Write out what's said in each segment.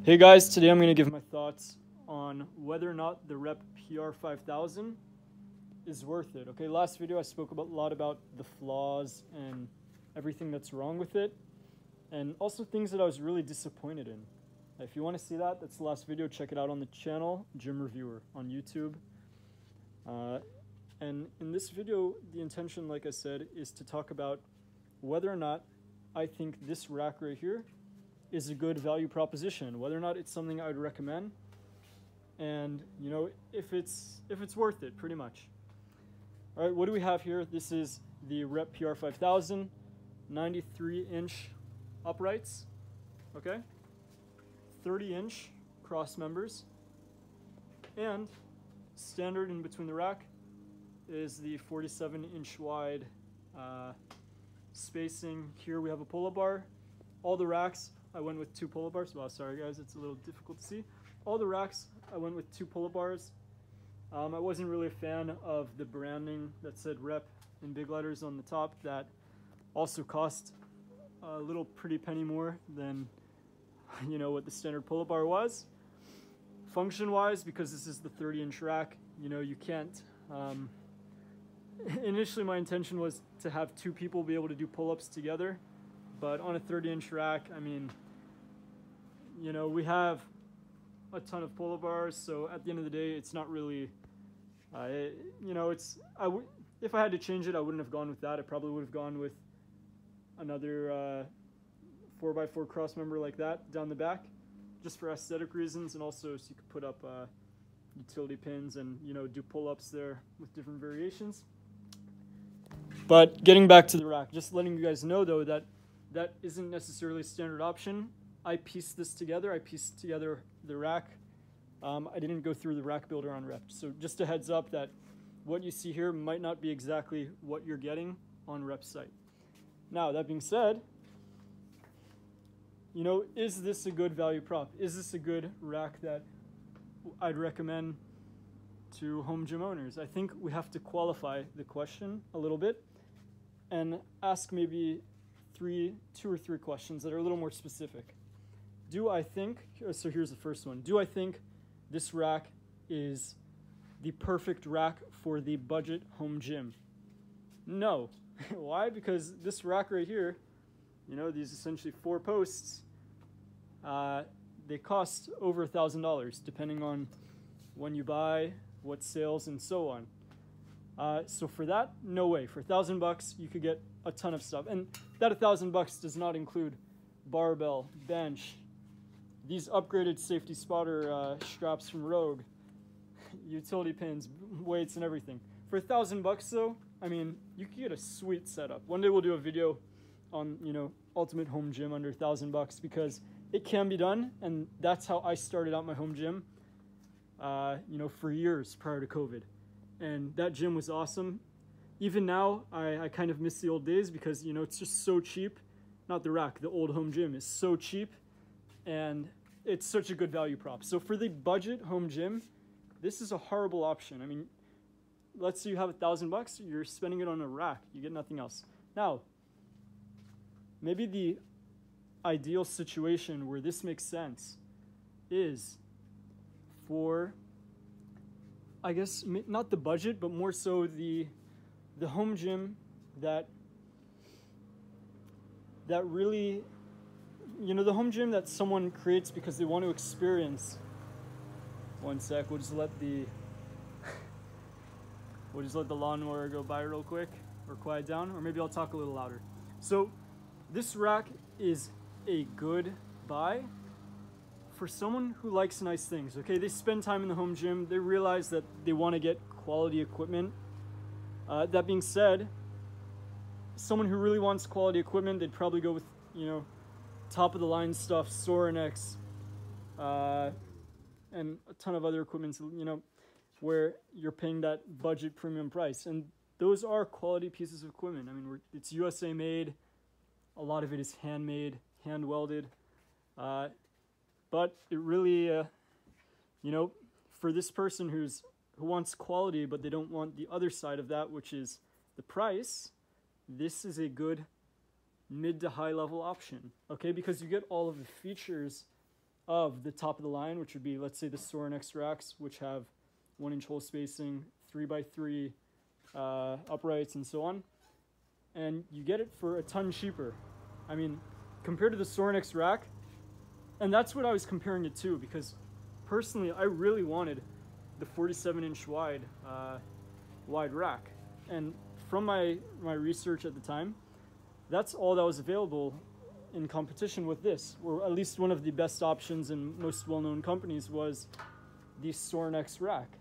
Hey guys, today I'm going to give my thoughts on whether or not the Rep PR-5000 is worth it. Okay, last video I spoke a lot about the flaws and everything that's wrong with it, and also things that I was really disappointed in. If you want to see that, that's the last video. Check it out on the channel, Gym Reviewer on YouTube. And in this video, the intention, like I said, is to talk about whether or not I think this rack right here is a good value proposition, whether or not it's something I would recommend, and you know, if it's worth it, pretty much. All right, what do we have here? This is the Rep PR-5000 93-inch uprights, okay, 30-inch cross members, and standard in between the rack is the 47-inch wide spacing. Here we have a pull-up bar. All the racks I went with 2 pull-up bars. Wow, sorry guys, it's a little difficult to see. All the racks I went with 2 pull-up bars. I wasn't really a fan of the branding that said Rep in big letters on the top. That also cost a little pretty penny more than what the standard pull-up bar was. Function-wise, because this is the 30-inch rack, you can't. Initially, my intention was to have 2 people be able to do pull-ups together, but on a 30-inch rack, I mean, we have a ton of pull-up bars, so at the end of the day, it's not really, if I had to change it, I wouldn't have gone with that. I probably would have gone with another 4x4 cross member like that down the back, just for aesthetic reasons, and also so you could put up utility pins and do pull-ups there with different variations. But getting back to the rack, just letting you guys know though that isn't necessarily a standard option. I pieced this together. I pieced together the rack. I didn't go through the rack builder on Rep. So just a heads up that what you see here might not be exactly what you're getting on Rep's site. Now, that being said, is this a good value prop? Is this a good rack that I'd recommend to home gym owners? I think we have to qualify the question a little bit and ask maybe 2 or 3 questions that are a little more specific. Do I think, so here's the first one, do I think this rack is the perfect rack for the budget home gym? No. Why? Because this rack right here, these essentially 4 posts, they cost over $1,000 depending on when you buy, what sales, and so on. So for that, no way. For $1,000 you could get a ton of stuff, and that $1,000 does not include barbell, bench, these upgraded safety spotter straps from Rogue, utility pins, weights, and everything. For $1,000 though, I mean, you could get a sweet setup. One day we'll do a video on ultimate home gym under $1,000 because it can be done, and that's how I started out my home gym. For years prior to COVID, and that gym was awesome. Even now, I kind of miss the old days because it's just so cheap. Not the rack, the old home gym is so cheap, and it's such a good value prop. So for the budget home gym, this is a horrible option. I mean, let's say you have $1,000, you're spending it on a rack, you get nothing else. Now, maybe the ideal situation where this makes sense is for, I guess, not the budget, but more so the home gym that really, the home gym that someone creates because they want to experience. One sec, we'll just let the lawnmower go by real quick, or quiet down, or maybe I'll talk a little louder. So this rack is a good buy for someone who likes nice things. Okay, they spend time in the home gym, they realize that they want to get quality equipment. That being said, someone who really wants quality equipment, they'd probably go with top of the line stuff, Sorinex, and a ton of other equipment, where you're paying that budget premium price, and those are quality pieces of equipment. I mean, it's USA made, a lot of it is handmade, hand welded, but it really, for this person who wants quality, but they don't want the other side of that, which is the price, this is a good mid to high level option, okay? Because you get all of the features of the top of the line, which would be, let's say, the Sorinex racks, which have 1-inch hole spacing, 3x3 uprights, and so on. And you get it for a ton cheaper. I mean, compared to the Sorinex rack, and that's what I was comparing it to, because personally, I really wanted the 47-inch wide rack. And from my research at the time, that's all that was available in competition with this, or at least one of the best options and most well-known companies was the Sorinex rack.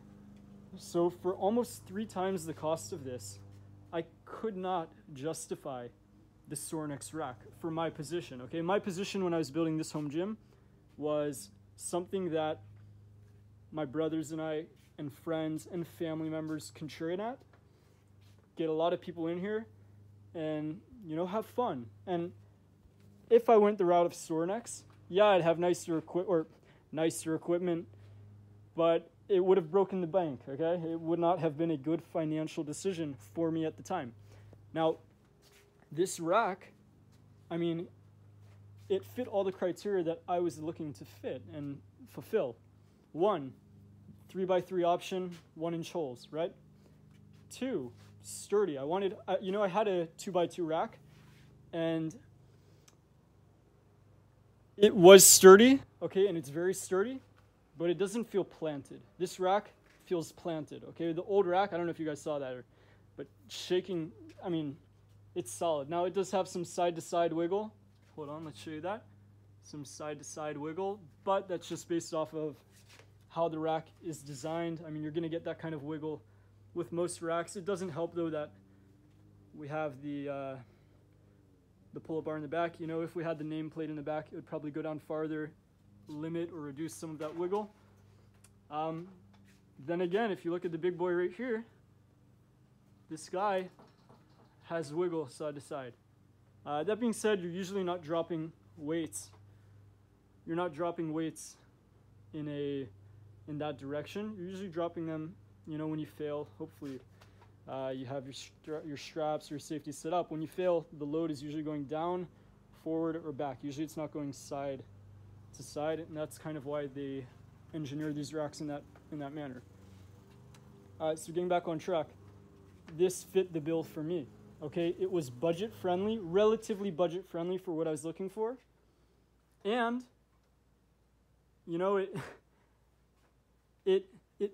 So for almost 3 times the cost of this, I could not justify the Sorinex rack for my position. Okay, my position when I was building this home gym was something that my brothers and I and friends and family members can train at, get a lot of people in here, and have fun. And if I went the route of Sorinex, yeah, I'd have nicer equipment, but it would have broken the bank, okay? It would not have been a good financial decision for me at the time. Now, this rack, I mean, it fit all the criteria that I was looking to fit and fulfill. 1, 3x3 option, 1-inch holes, right? 2, sturdy. I wanted, I had a 2x2 rack, and it was sturdy, okay, and it's very sturdy, but it doesn't feel planted. This rack feels planted, okay? The old rack, I don't know if you guys saw that, but shaking, I mean, it's solid. Now, it does have some side-to-side wiggle. Hold on, let's show you that. Some side-to-side wiggle, but that's just based off of how the rack is designed. I mean, you're going to get that kind of wiggle with most racks. It doesn't help, though, that we have the pull-up bar in the back. If we had the nameplate in the back, it would probably go down farther, limit or reduce some of that wiggle. Then again, if you look at the big boy right here, this guy has wiggle side to side. That being said, you're usually not dropping weights. You're not dropping weights in that direction. You're usually dropping them, when you fail. Hopefully, you have your straps, your safety set up. When you fail, the load is usually going down, forward, or back. Usually, it's not going side to side, and that's kind of why they engineer these racks in that manner. So getting back on track, this fit the bill for me. Okay, it was budget friendly, relatively budget friendly for what I was looking for, and it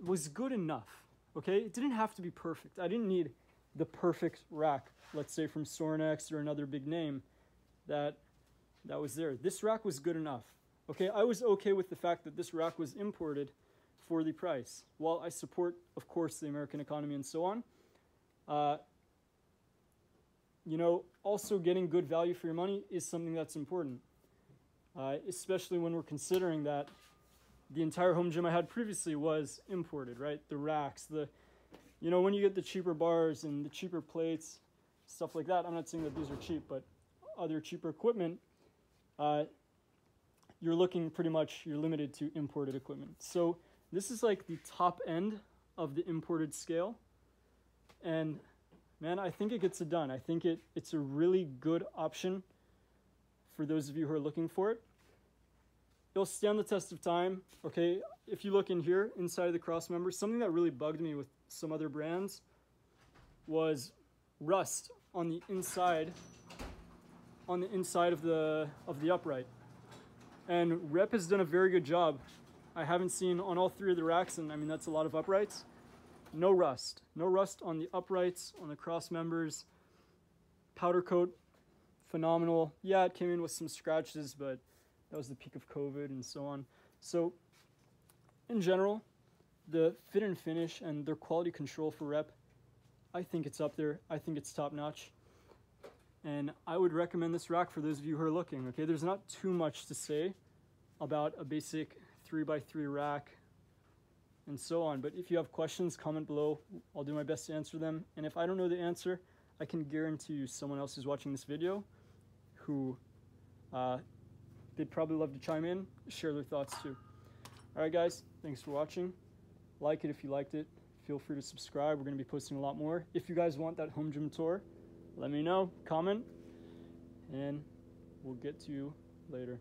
was good enough. Okay, it didn't have to be perfect. I didn't need the perfect rack, let's say from Sorinex or another big name that was there. This rack was good enough. Okay, I was okay with the fact that this rack was imported for the price. While I support, of course, the American economy and so on, also getting good value for your money is something that's important, especially when we're considering that the entire home gym I had previously was imported, right? The racks, when you get the cheaper bars and the cheaper plates, stuff like that. I'm not saying that these are cheap, but other cheaper equipment, you're limited to imported equipment. So this is like the top end of the imported scale. And man, I think it gets it done. I think it's a really good option for those of you who are looking for it. It'll stand the test of time. Okay, if you look in here, inside of the cross member, something that really bugged me with some other brands was rust on the inside of the upright. And Rep has done a very good job. I haven't seen on all 3 of the racks, and I mean that's a lot of uprights. No rust on the uprights, on the cross members. Powder coat, phenomenal. Yeah, it came in with some scratches, but that was the peak of COVID and so on. So in general, the fit and finish and their quality control for Rep, I think it's up there. I think it's top notch. And I would recommend this rack for those of you who are looking. Okay, there's not too much to say about a basic 3x3 rack and so on. But if you have questions, comment below. I'll do my best to answer them. And if I don't know the answer, I can guarantee you someone else who's watching this video who they'd probably love to chime in, share their thoughts too. All right, guys, thanks for watching. Like it if you liked it. Feel free to subscribe. We're going to be posting a lot more. If you guys want that home gym tour, let me know, comment, and we'll get to you later.